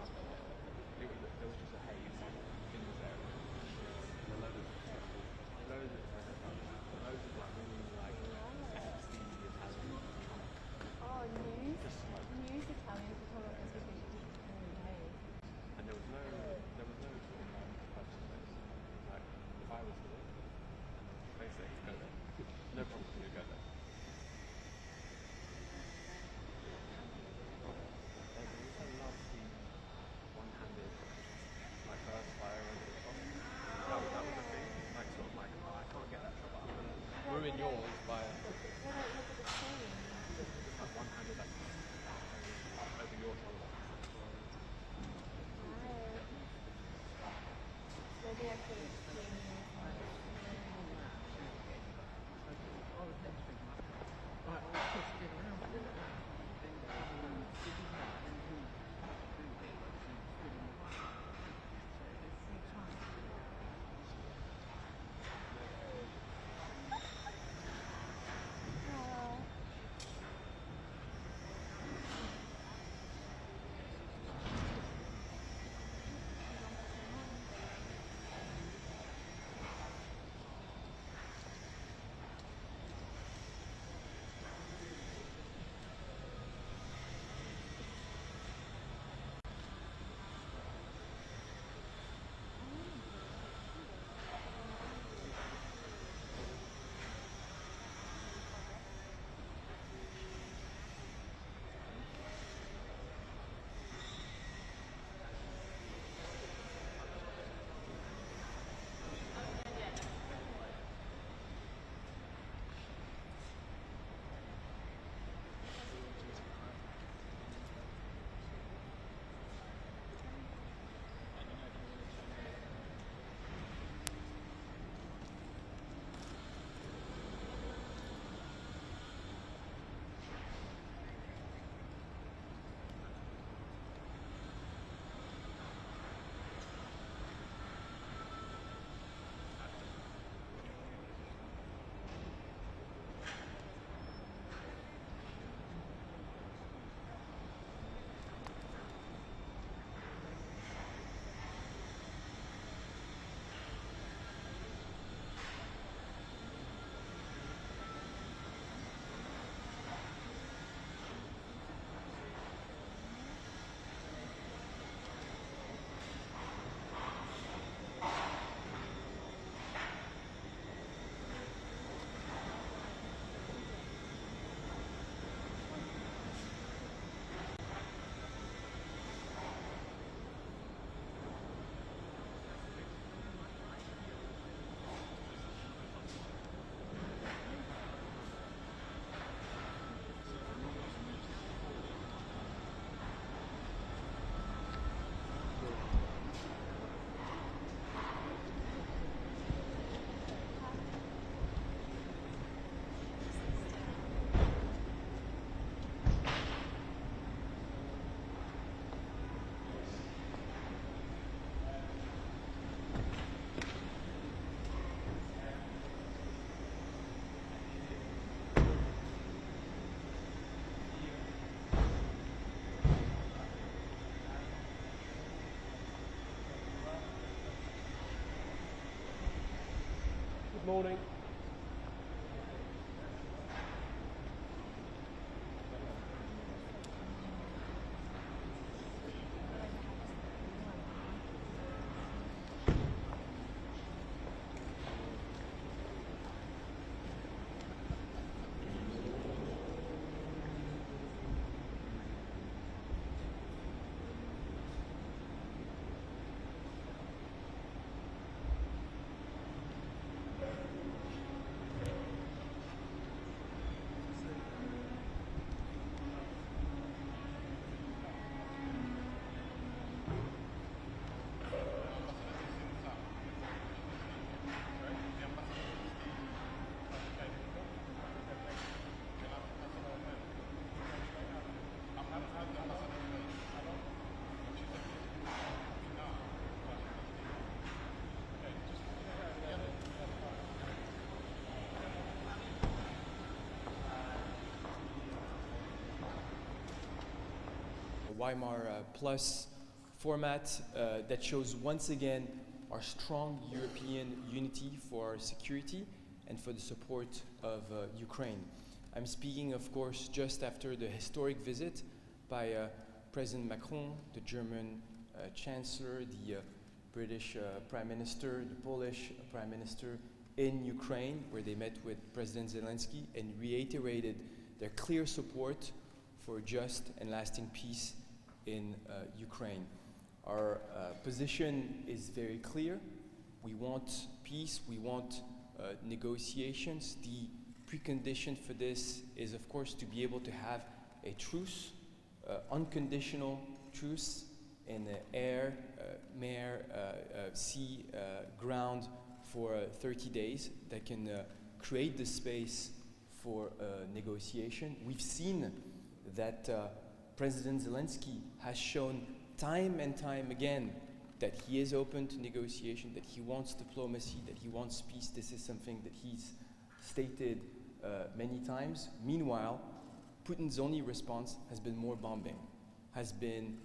There was just a haze in this area. And a loads of like really like sexy Italian. Oh, news Italian photographers would be really. And there was no sort of question this. Like if I was here, they say go there. No problem for you to go there. I love the one-handed like earth fire over the top. That was the thing. Like sort of like, oh, I can't get that shot, but I'm gonna ruin yours by just like one-handed like over your shoulder. Maybe I could Good morning. Weimar plus format that shows once again our strong European unity for our security and for the support of Ukraine. I'm speaking, of course, just after the historic visit by President Macron, the German Chancellor, the British Prime Minister, the Polish Prime Minister in Ukraine, where they met with President Zelensky and reiterated their clear support for just and lasting peace in Ukraine. Our position is very clear. We want peace, we want negotiations. The precondition for this is, of course, to be able to have a truce, unconditional truce in the air, sea, ground for 30 days that can create the space for negotiation. We've seen that President Zelensky has shown time and time again that he is open to negotiation, that he wants diplomacy, that he wants peace. This is something that he's stated many times. Meanwhile, Putin's only response has been more bombing, has been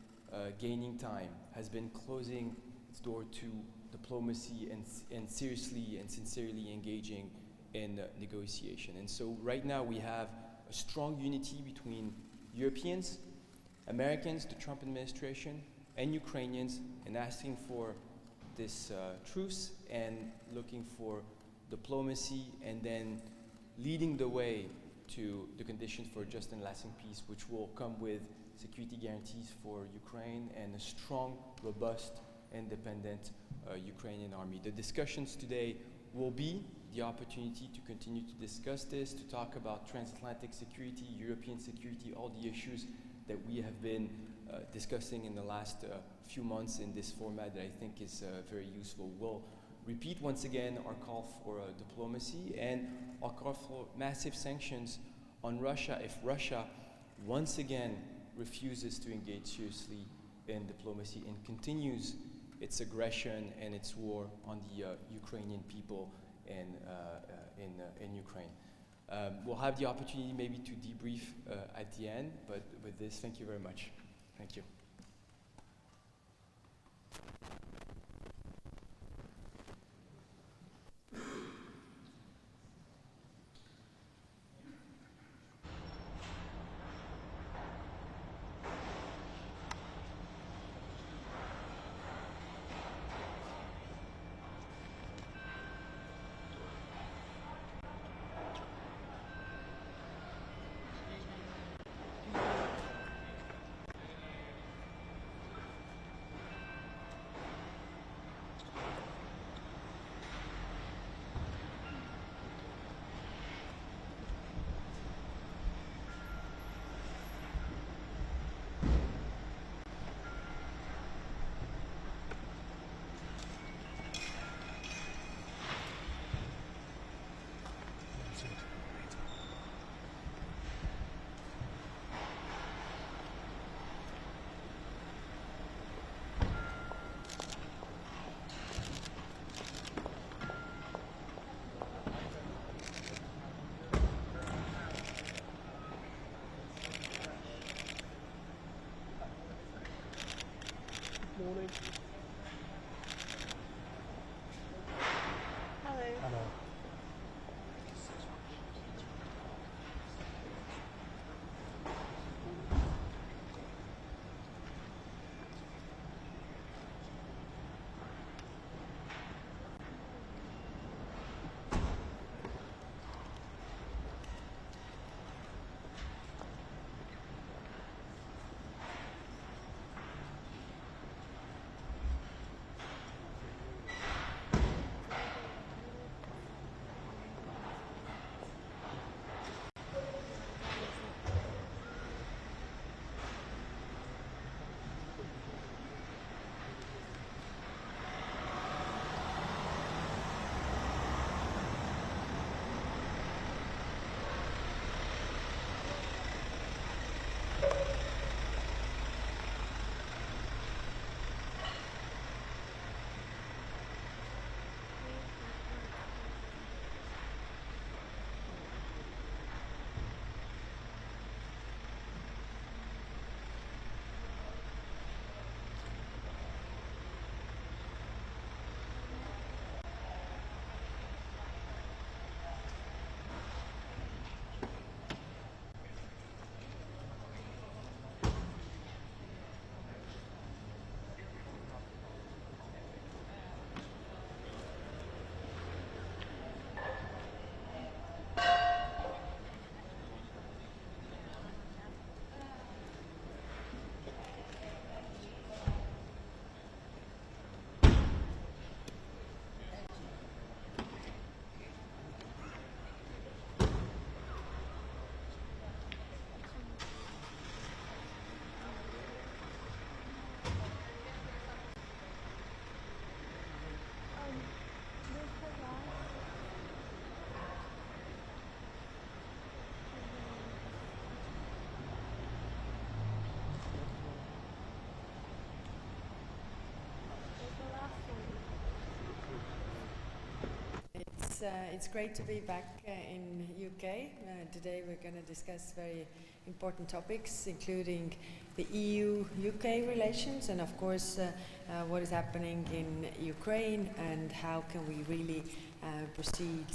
gaining time, has been closing its door to diplomacy and seriously and sincerely engaging in negotiation. And so right now we have a strong unity between Europeans, Americans, the Trump administration, and Ukrainians in asking for this truce and looking for diplomacy and then leading the way to the conditions for just and lasting peace, which will come with security guarantees for Ukraine and a strong, robust, independent Ukrainian army. The discussions today will be the opportunity to continue to discuss this, to talk about transatlantic security, European security, all the issues that we have been discussing in the last few months in this format that I think is very useful. We'll repeat once again our call for diplomacy and our call for massive sanctions on Russia if Russia once again refuses to engage seriously in diplomacy and continues its aggression and its war on the Ukrainian people in Ukraine. We'll have the opportunity maybe to debrief at the end, but with this, thank you very much. Thank you. Morning. Hello. Hello. it's great to be back in UK. Today we're going to discuss very important topics, including the EU-UK relations and, of course, what is happening in Ukraine and how can we really proceed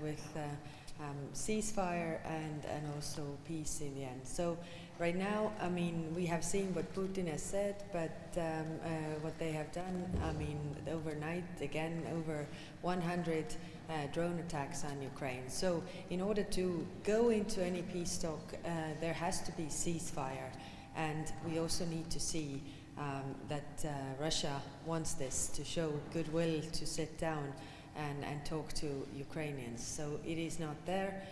with ceasefire and also peace in the end. So right now, I mean, we have seen what Putin has said, but what they have done, I mean, overnight, again, over 100 drone attacks on Ukraine. So in order to go into any peace talk, there has to be ceasefire. And we also need to see that Russia wants this, to show goodwill, to sit down and talk to Ukrainians. So it is not there.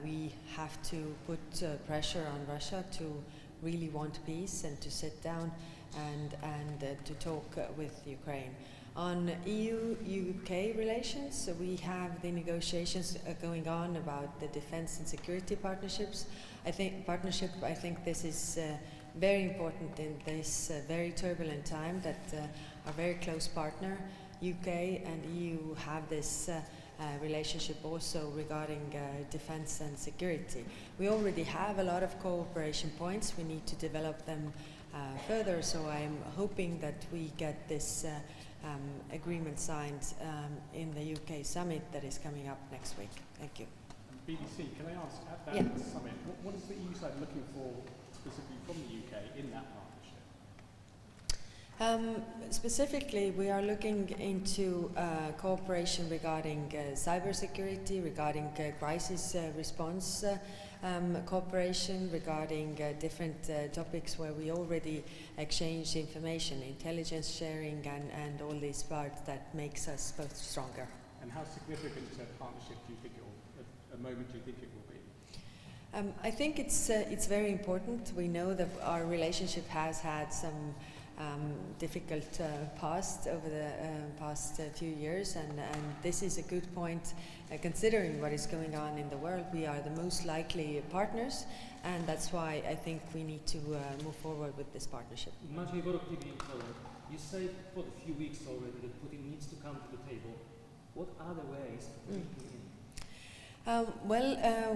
We have to put pressure on Russia to really want peace and to sit down and to talk with Ukraine. On EU-UK relations, so we have the negotiations going on about the defense and security partnerships. I think this is very important in this very turbulent time that our very close partner, UK and EU, have this relationship also regarding defense and security. We already have a lot of cooperation points. We need to develop them further, so I'm hoping that we get this agreement signed in the UK summit that is coming up next week. Thank you. BBC, can I ask, at that summit, what is the EU side looking for specifically from the UK in that partnership? Specifically, we are looking into cooperation regarding cybersecurity, regarding crisis response cooperation, regarding different topics where we already exchange information, intelligence sharing, and all these parts that makes us both stronger. And how significant a partnership do you think it will, a moment do you think it will be? I think it's very important. We know that our relationship has had some difficult past over the past few years, and this is a good point considering what is going on in the world. We are the most likely partners, and that's why I think we need to move forward with this partnership. You said for a few weeks already that Putin needs to come to the table. What are the ways to bring him in?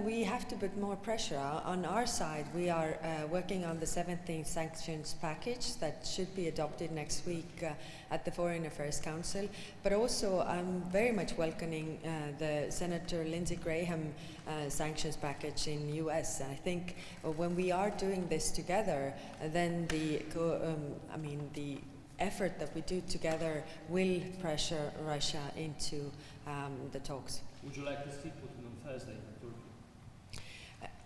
We have to put more pressure. On our side, we are working on the 17th sanctions package that should be adopted next week at the Foreign Affairs Council. But also, I'm very much welcoming the Senator Lindsey Graham sanctions package in the US. And I think when we are doing this together, then the effort that we do together will pressure Russia into the talks. Would you like to see Putin on Thursday in Turkey?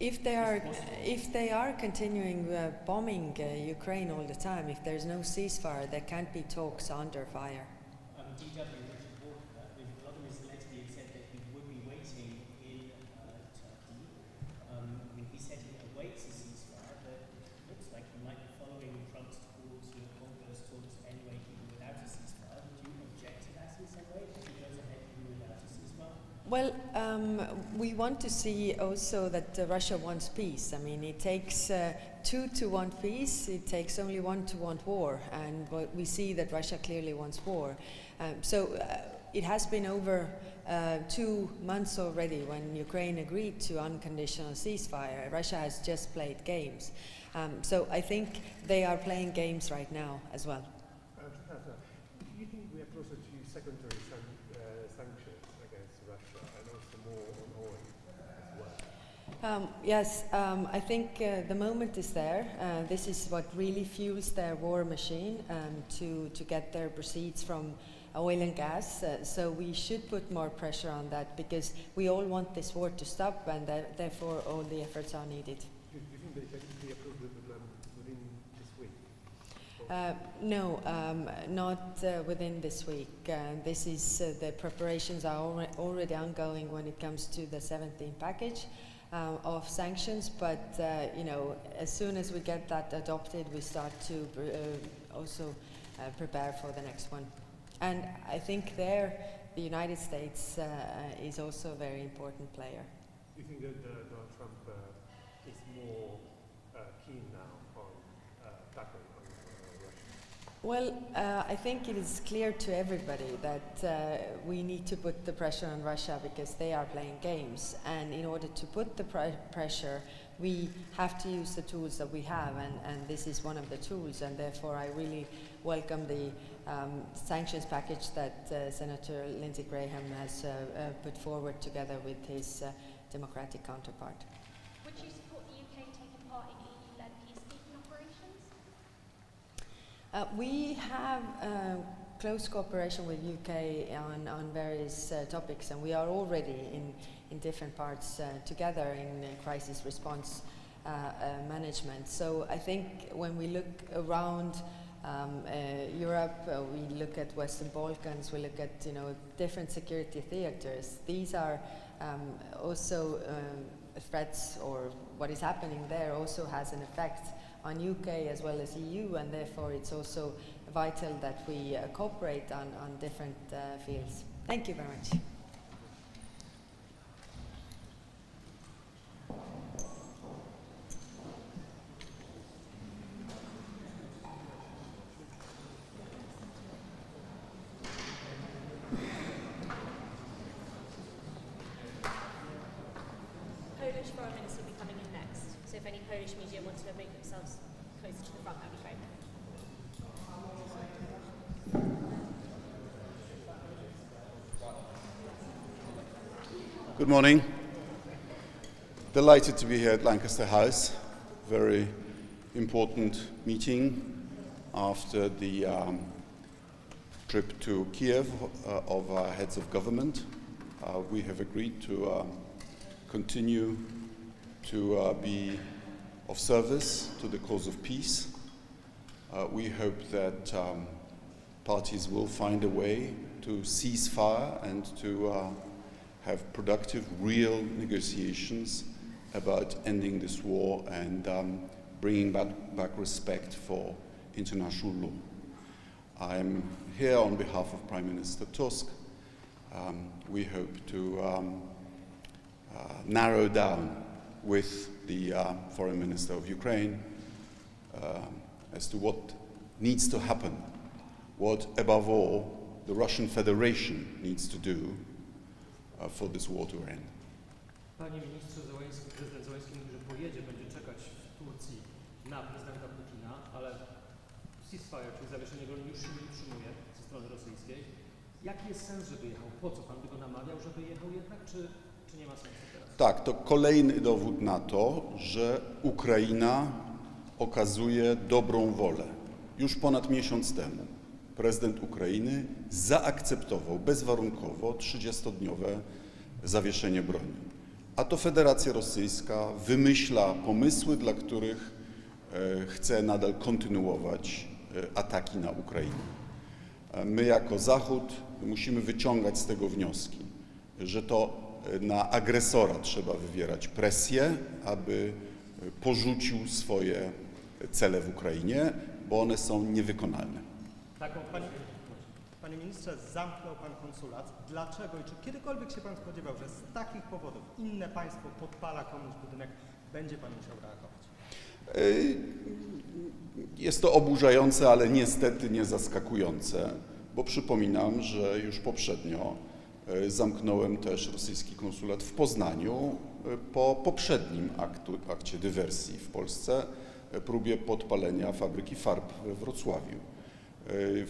If they are continuing bombing Ukraine all the time, if there's no ceasefire, there can't be talks under fire. DW reported that Vladimir Zelensky said that he would be waiting in Turkey. He said he awaits a ceasefire, but it looks like he might be following Trump's call to hold those talks anyway, even without a ceasefire. Would you object to that in some way? If he goes ahead even without a ceasefire? Well, we want to see also that Russia wants peace. I mean, it takes two to want peace. It takes only one to want war, and we see that Russia clearly wants war. It has been over 2 months already when Ukraine agreed to unconditional ceasefire. Russia has just played games. So I think they are playing games right now as well. Do you think we are closer to secondary sanctions against Russia and also more on oil as well? Yes, I think the moment is there. This is what really fuels their war machine to get their proceeds from oil and gas. So we should put more pressure on that because we all want this war to stop, and therefore all the efforts are needed. Do you think they can be approved within this week? No, not within this week. This is the preparations are already ongoing when it comes to the 17th package of sanctions. But as soon as we get that adopted, we start to also prepare for the next one. And I think there, the United States is also a very important player. Do you think that Donald Trump is more keen now on tackling on Russia? Well, I think it is clear to everybody that we need to put the pressure on Russia because they are playing games, and in order to put the pressure, we have to use the tools that we have, and this is one of the tools, and therefore I really welcome the sanctions package that Senator Lindsey Graham has put forward together with his democratic counterpart. Would you support the UK taking part in EU-led peacekeeping operations? We have close cooperation with UK on various topics, and we are already in different parts together in crisis response management. So I think when we look around Europe, we look at Western Balkans, we look at different security theaters. These are also threats, or what is happening there also has an effect on UK as well as EU, and therefore it's also vital that we cooperate on different fields. Thank you very much. Polish Foreign Minister will be coming in next, so if any Polish media want to make themselves closer to the front, that would be great. Good morning. Delighted to be here at Lancaster House. Very important meeting after the trip to Kiev of our heads of government. We have agreed to continue to be of service to the cause of peace. We hope that parties will find a way to cease fire and to have productive, real negotiations about ending this war and bringing back respect for international law. I'm here on behalf of Prime Minister Tusk. We hope to narrow down with the Foreign Minister of Ukraine as to what needs to happen, what, above all, the Russian Federation needs to do for this war to end. Panie ministrze, prezydent Zełański mówi, że pojedzie, będzie czekać w Turcji na prezydenta Putina, ale ceasefire, czyli zawieszenie broni, już się nie utrzymuje ze strony rosyjskiej. Jaki jest sens, żeby jechał? Po co? Pan by go namawiał, żeby jechał jednak, czy nie ma sensu teraz? Tak, to kolejny dowód na to, że Ukraina okazuje dobrą wolę. Już ponad miesiąc temu prezydent Ukrainy zaakceptował bezwarunkowo 30-dniowe zawieszenie broni. A to Federacja Rosyjska wymyśla pomysły, dla których chce nadal kontynuować ataki na Ukrainę. My jako Zachód musimy wyciągać z tego wnioski, że to na agresora trzeba wywierać presję, aby porzucił swoje cele w Ukrainie, bo one są niewykonalne. Panie ministrze, zamknął pan konsulat. Dlaczego i czy kiedykolwiek się pan spodziewał, że z takich powodów inne państwo podpala komuś budynek, będzie pan musiał reagować? Jest to oburzające, ale niestety nie zaskakujące, bo przypominam, że już poprzednio zamknąłem też rosyjski konsulat w Poznaniu po poprzednim akcie dywersji w Polsce, próbie podpalenia fabryki farb we Wrocławiu.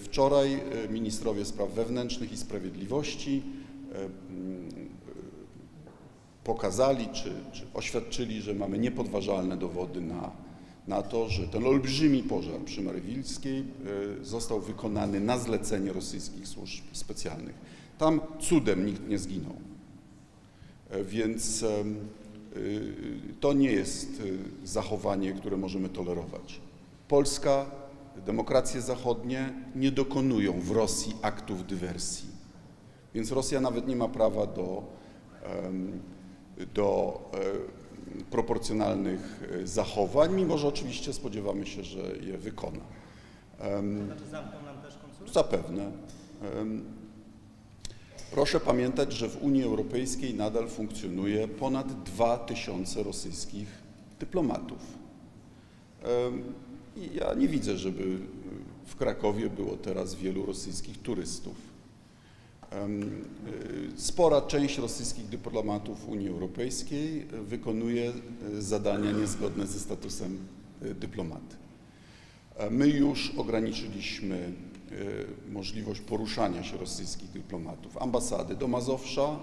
Wczoraj ministrowie spraw wewnętrznych i sprawiedliwości pokazali czy oświadczyli, że mamy niepodważalne dowody na to, że ten olbrzymi pożar przy Marywilskiej został wykonany na zlecenie rosyjskich służb specjalnych. Tam cudem nikt nie zginął, więc to nie jest zachowanie, które możemy tolerować. Polska, demokracje zachodnie nie dokonują w Rosji aktów dywersji, więc Rosja nawet nie ma prawa do proporcjonalnych zachowań, mimo że oczywiście spodziewamy się, że je wykona. Znaczy zamkną nam też konsulat? Zapewne. Proszę pamiętać, że w Unii Europejskiej nadal funkcjonuje ponad 2000 rosyjskich dyplomatów. I ja nie widzę, żeby W Krakowie było teraz wielu rosyjskich turystów. Spora część rosyjskich dyplomatów Unii Europejskiej wykonuje zadania niezgodne ze statusem dyplomaty. My już ograniczyliśmy możliwość poruszania się rosyjskich dyplomatów, ambasady do Mazowsza,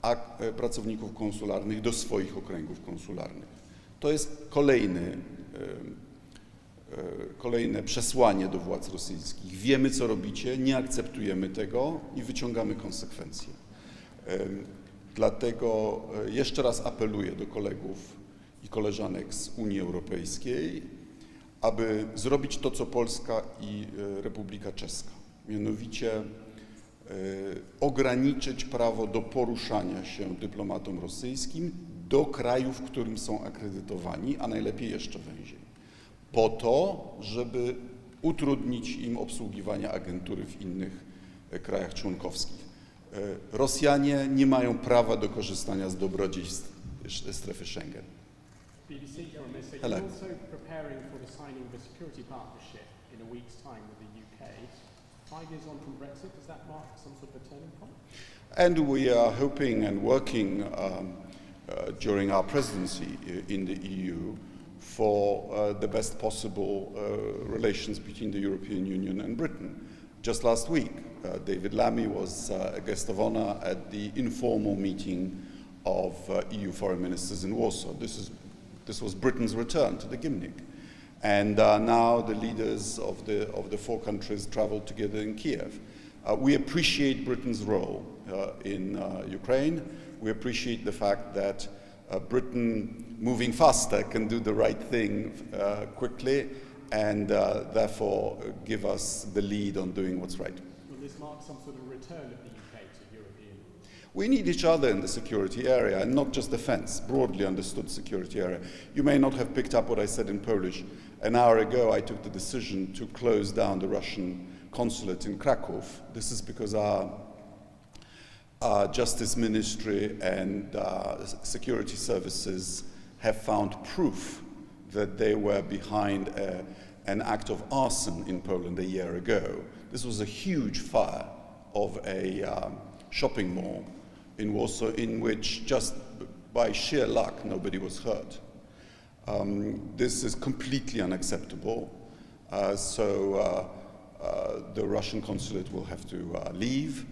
a pracowników konsularnych do swoich okręgów konsularnych. To jest kolejne przesłanie do władz rosyjskich. Wiemy, co robicie, nie akceptujemy tego i wyciągamy konsekwencje. Dlatego jeszcze raz apeluję do kolegów i koleżanek z Unii Europejskiej, aby zrobić to, co Polska i Republika Czeska. Mianowicie ograniczyć prawo do poruszania się dyplomatom rosyjskim do krajów, w którym są akredytowani, a najlepiej jeszcze węziej. Po to, żeby utrudnić im obsługiwanie agentury w innych krajach członkowskich. Rosjanie nie mają prawa do korzystania z dobrodziejstw strefy Schengen. BBC for a minute. Hello. You're also preparing for the signing of a security partnership in a week's time with the UK. 5 years on from Brexit, does that mark some sort of a turning point? And we are hoping and working during our presidency in the EU for the best possible relations between the European Union and Britain. Just last week, David Lammy was a guest of honor at the informal meeting of EU foreign ministers in Warsaw. This was Britain's return to the Gymnich. And now the leaders of the 4 countries traveled together in Kiev. We appreciate Britain's role in Ukraine. We appreciate the fact that Britain, moving faster, can do the right thing quickly and therefore give us the lead on doing what's right. Will this mark some sort of return of the UK to European? We need each other in the security area, and not just defense, broadly understood security area. You may not have picked up what I said in Polish. An hour ago, I took the decision to close down the Russian consulate in Krakow. This is because our Justice Ministry and security services have found proof that they were behind an act of arson in Poland a year ago. This was a huge fire of a shopping mall in Warsaw, in which just by sheer luck nobody was hurt. This is completely unacceptable. So the Russian consulate will have to leave.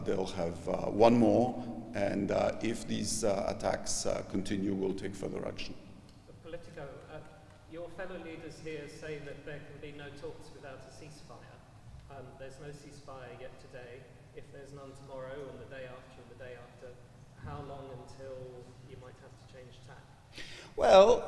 They'll have one more, and if these attacks continue, we'll take further action. Politico, your fellow leaders here say that there can be no talks without a ceasefire. There's no ceasefire yet today. If there's none tomorrow, and the day after, and the day after, how long until you might have to change tack? Well,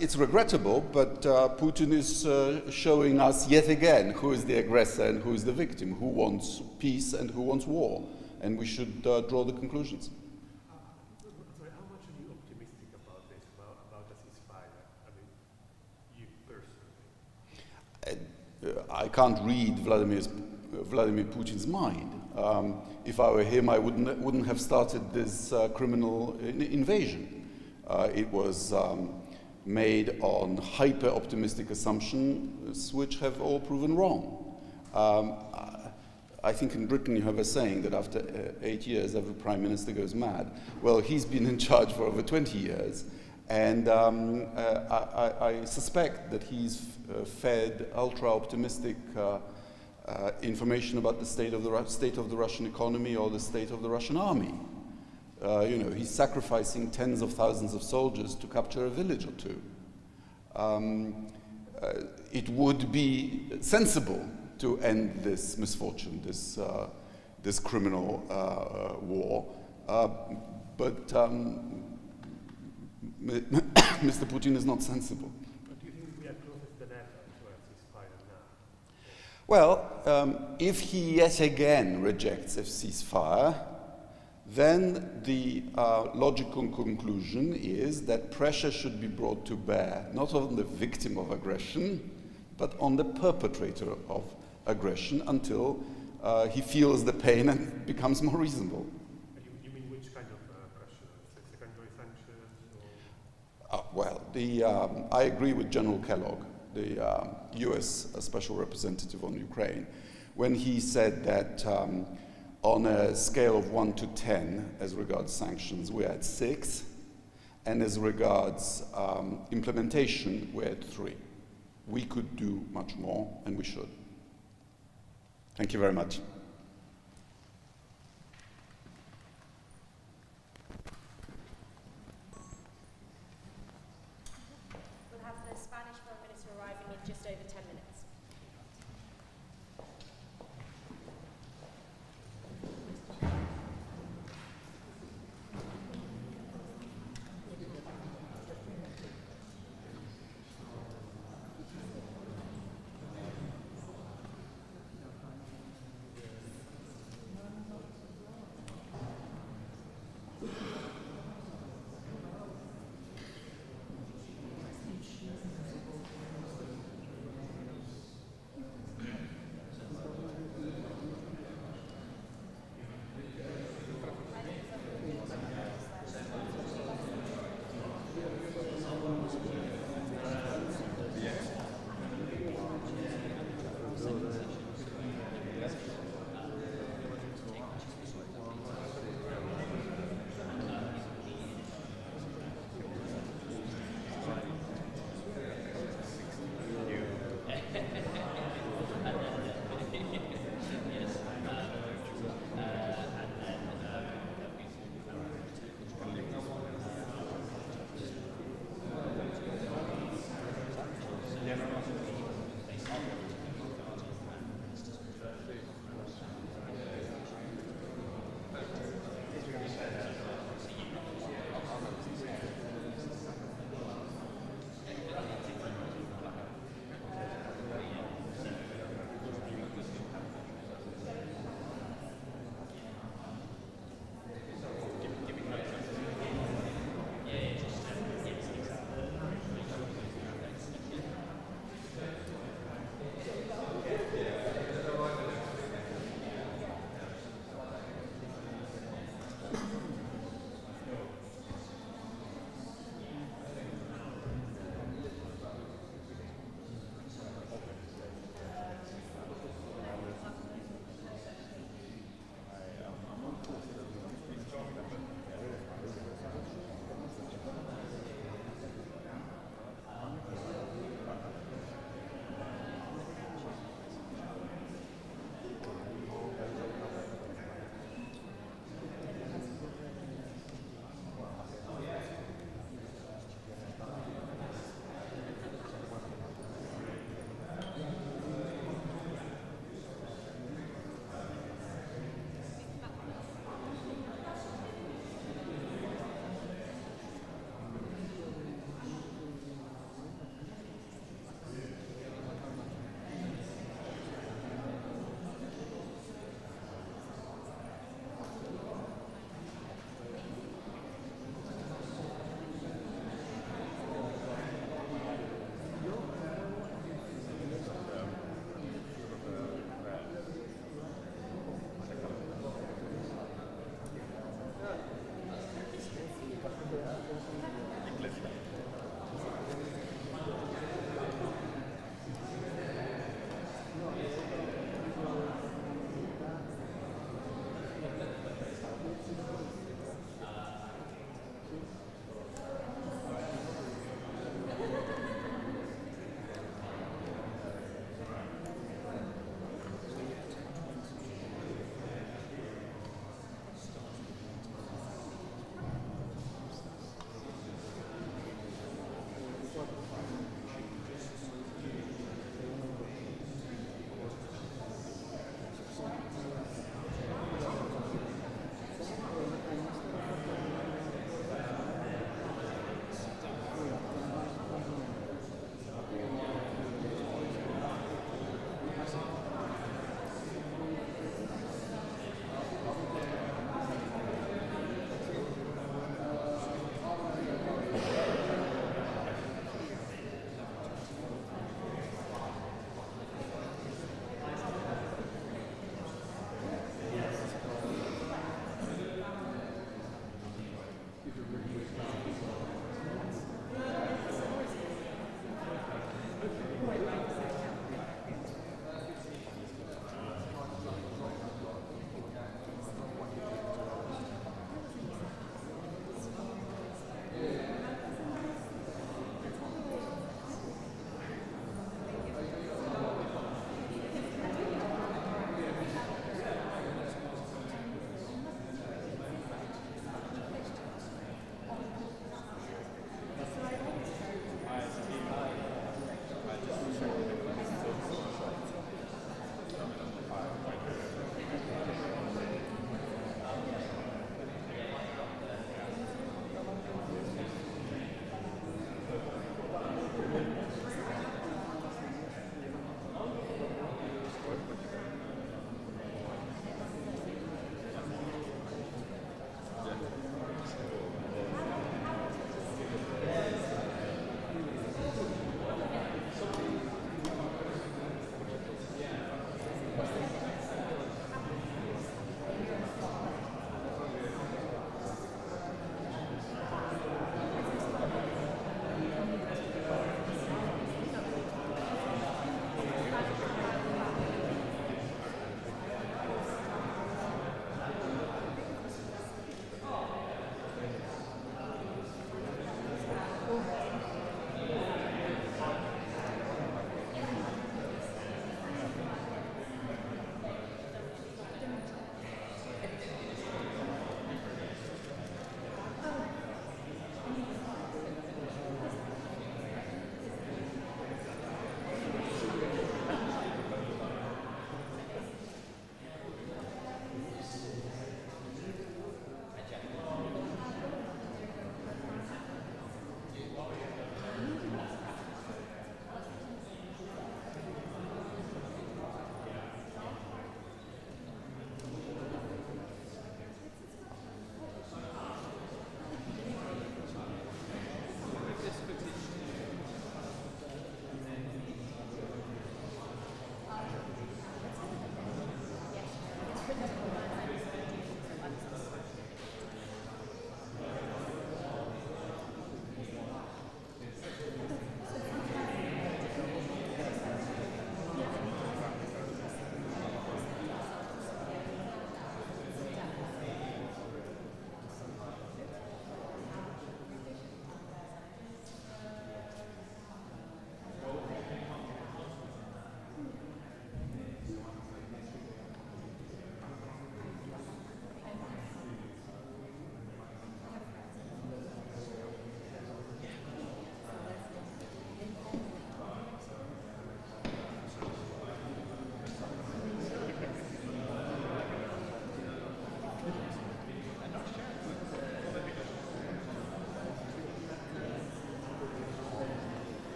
it's regrettable, but Putin is showing us yet again who is the aggressor and who is the victim, who wants peace and who wants war, and we should draw the conclusions. Sorry, how much are you optimistic about this, about the ceasefire? I mean, you personally. I can't read Vladimir Putin's mind. If I were him, I wouldn't have started this criminal invasion. It was made on hyper-optimistic assumptions which have all proven wrong. I think in Britain you have a saying that after 8 years every prime minister goes mad. Well, he's been in charge for over 20 years, and I suspect that he's fed ultra-optimistic information about the state of the Russian economy or the state of the Russian army. You know, he's sacrificing tens of thousands of soldiers to capture a village or two. It would be sensible to end this misfortune, this criminal war, but Mr. Putin is not sensible. But do you think we are closer than ever to a ceasefire now? Well, if he yet again rejects a ceasefire, then the logical conclusion is that pressure should be brought to bear, not on the victim of aggression, but on the perpetrator of aggression until he feels the pain and becomes more reasonable. You mean which kind of pressure? Secondary sanctions? Well, I agree with General Kellogg the US Special Representative on Ukraine, when he said that on a scale of 1 to 10 as regards sanctions, we're at 6, and as regards implementation, we're at 3. We could do much more, and we should. Thank you very much. We'll have the Spanish Foreign Minister arriving in just over 10 minutes.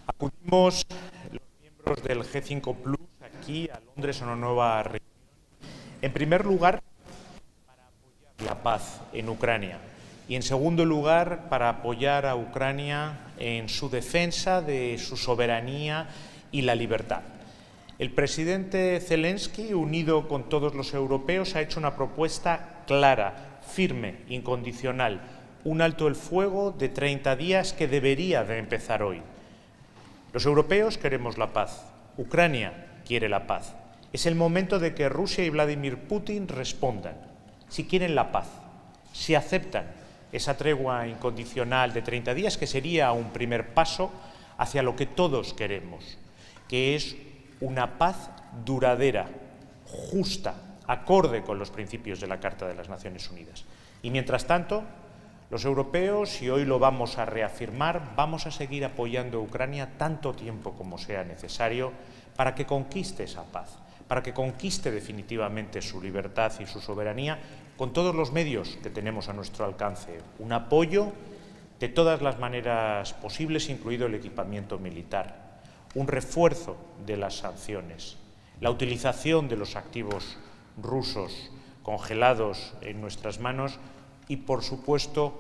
Acudimos los miembros del G5 Plus aquí a Londres a una nueva reunión. En primer lugar, para apoyar la paz en Ucrania y en segundo lugar, para apoyar a Ucrania en su defensa de su soberanía y la libertad. El presidente Zelensky, unido con todos los europeos, ha hecho una propuesta clara, firme, incondicional, un alto el fuego de 30 días que debería de empezar hoy. Los europeos queremos la paz, Ucrania quiere la paz. Es el momento de que Rusia y Vladimir Putin respondan, si quieren la paz, si aceptan esa tregua incondicional de 30 días, que sería un primer paso hacia lo que todos queremos, que es una paz duradera, justa, acorde con los principios de la Carta de las Naciones Unidas. Y mientras tanto, los europeos, y hoy lo vamos a reafirmar, vamos a seguir apoyando a Ucrania tanto tiempo como sea necesario para que conquiste esa paz, para que conquiste definitivamente su libertad y su soberanía con todos los medios que tenemos a nuestro alcance. Un apoyo de todas las maneras posibles, incluido el equipamiento militar, un refuerzo de las sanciones, la utilización de los activos rusos congelados en nuestras manos y, por supuesto,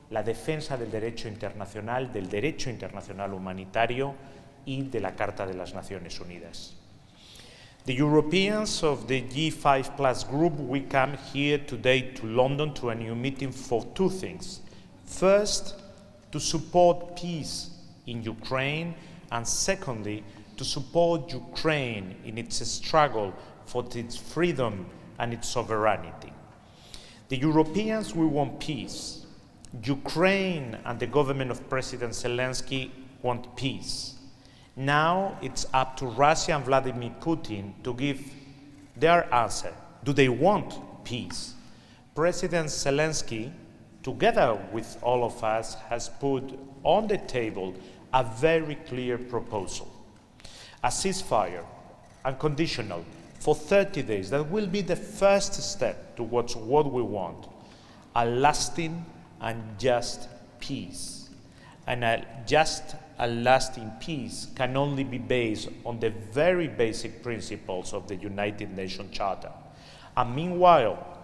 la defensa del derecho internacional humanitario y de la Carta de las Naciones Unidas. The Europeans of the G5 Plus group, we come here today to London to a new meeting for two things. First, to support peace in Ukraine, and secondly, to support Ukraine in its struggle for its freedom and its sovereignty. The Europeans, we want peace. Ukraine and the government of President Zelensky want peace. Now it's up to Russia and Vladimir Putin to give their answer. Do they want peace? President Zelensky, together with all of us, has put on the table a very clear proposal. A ceasefire, unconditional, for 30 days. That will be the first step towards what we want, a lasting and just peace. And a just and lasting peace can only be based on the very basic principles of the United Nations Charter. And meanwhile,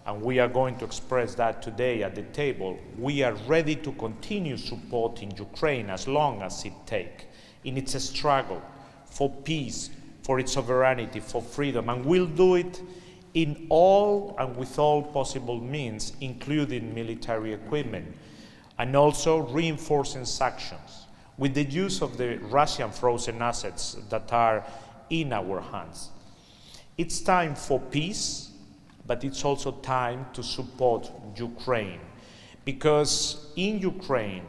and we are going to express that today at the table, we are ready to continue supporting Ukraine as long as it takes in its struggle for peace, for its sovereignty, for freedom, and we'll do it in all and with all possible means, including military equipment, and also reinforcing sanctions with the use of the Russian frozen assets that are in our hands. It's time for peace, but it's also time to support Ukraine, because in Ukraine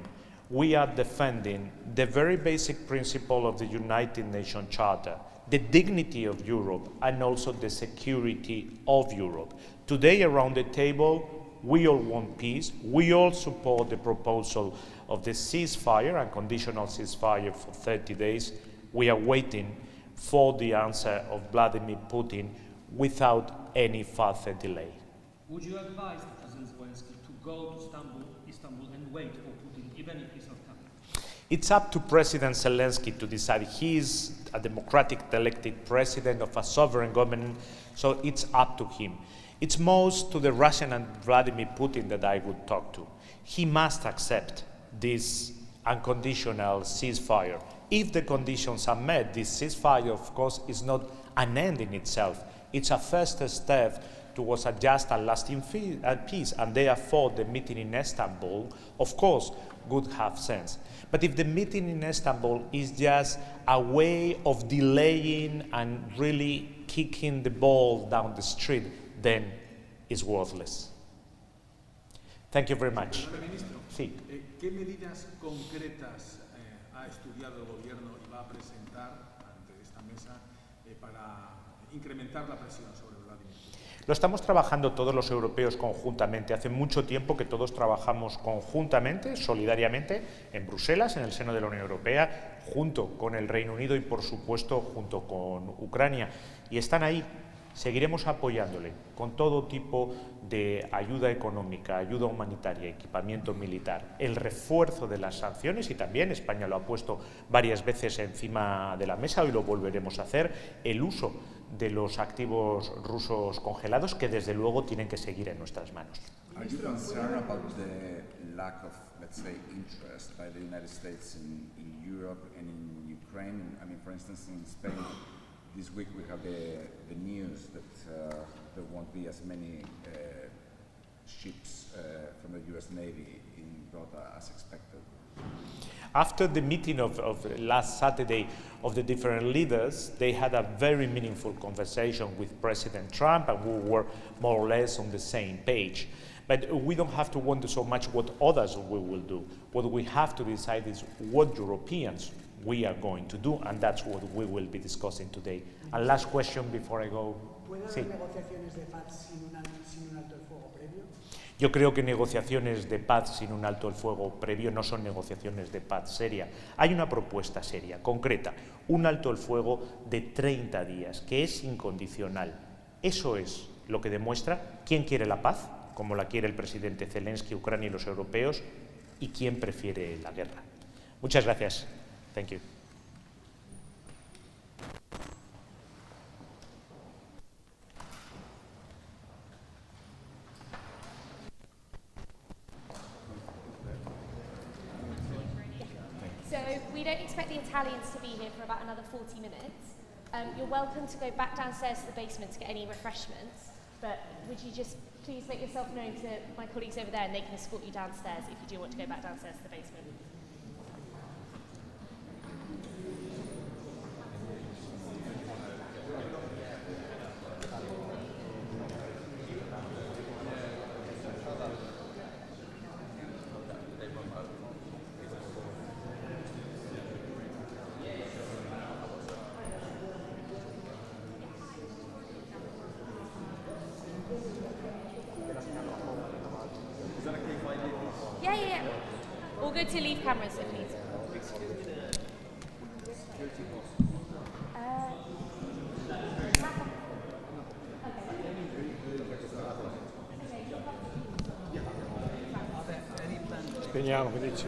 we are defending the very basic principle of the United Nations Charter, the dignity of Europe and also the security of Europe. Today around the table, we all want peace, we all support the proposal of the ceasefire, unconditional ceasefire for 30 days. We are waiting for the answer of Vladimir Putin without any further delay. Would you advise President Zelensky to go to Istanbul and wait for Putin, even if he's not coming? It's up to President Zelensky to decide. He is a democratic elected president of a sovereign government, so it's up to him. It's most to the Russian and Vladimir Putin that I would talk to. He must accept this unconditional ceasefire. If the conditions are met, this ceasefire, of course, is not an end in itself. It's a first step towards a just and lasting peace, and therefore the meeting in Istanbul, of course, would have sense. But if the meeting in Istanbul is just a way of delaying and really kicking the ball down the street, then it's worthless. Thank you very much. Ministro, sí. ¿Qué medidas concretas ha estudiado el gobierno y va a presentar ante esta mesa para incrementar la presión sobre Vladimir? Lo estamos trabajando todos los europeos conjuntamente. Hace mucho tiempo que todos trabajamos conjuntamente, solidariamente, en Bruselas, en el seno de la Unión Europea, junto con el Reino Unido y, por supuesto, junto con Ucrania. Y están ahí. Seguiremos apoyándole con todo tipo de ayuda económica, ayuda humanitaria, equipamiento militar, el refuerzo de las sanciones, y también España lo ha puesto varias veces encima de la mesa, hoy lo volveremos a hacer, el uso de los activos rusos congelados, que desde luego tienen que seguir en nuestras manos. Are you concerned about the lack of, let's say, interest by the United States in Europe and in Ukraine? I mean, for instance, in Spain, this week we have the news that there won't be as many ships from the US Navy in brought as expected. After the meeting of last Saturday of the different leaders, they had a very meaningful conversation with President Trump, and we were more or less on the same page. But we don't have to wonder so much what others will do. What we have to decide is what Europeans we are going to do, and that's what we will be discussing today. And last question before I go. Sí. Yo creo que negociaciones de paz sin un alto el fuego previo no son negociaciones de paz seria. Hay una propuesta seria, concreta, un alto el fuego de 30 días, que es incondicional. Eso es lo que demuestra quién quiere la paz, como la quiere el presidente Zelensky, Ucrania y los europeos, y quién prefiere la guerra. Muchas gracias. Thank you. So we don't expect the Italians to be here for about another 40 minutes. You're welcome to go back downstairs to the basement to get any refreshments, but would you just please make yourself known to my colleagues over there, and they can escort you downstairs if you do want to go back downstairs to the basement. Yeah. All good to leave cameras, so please. Spegniamo, che dici?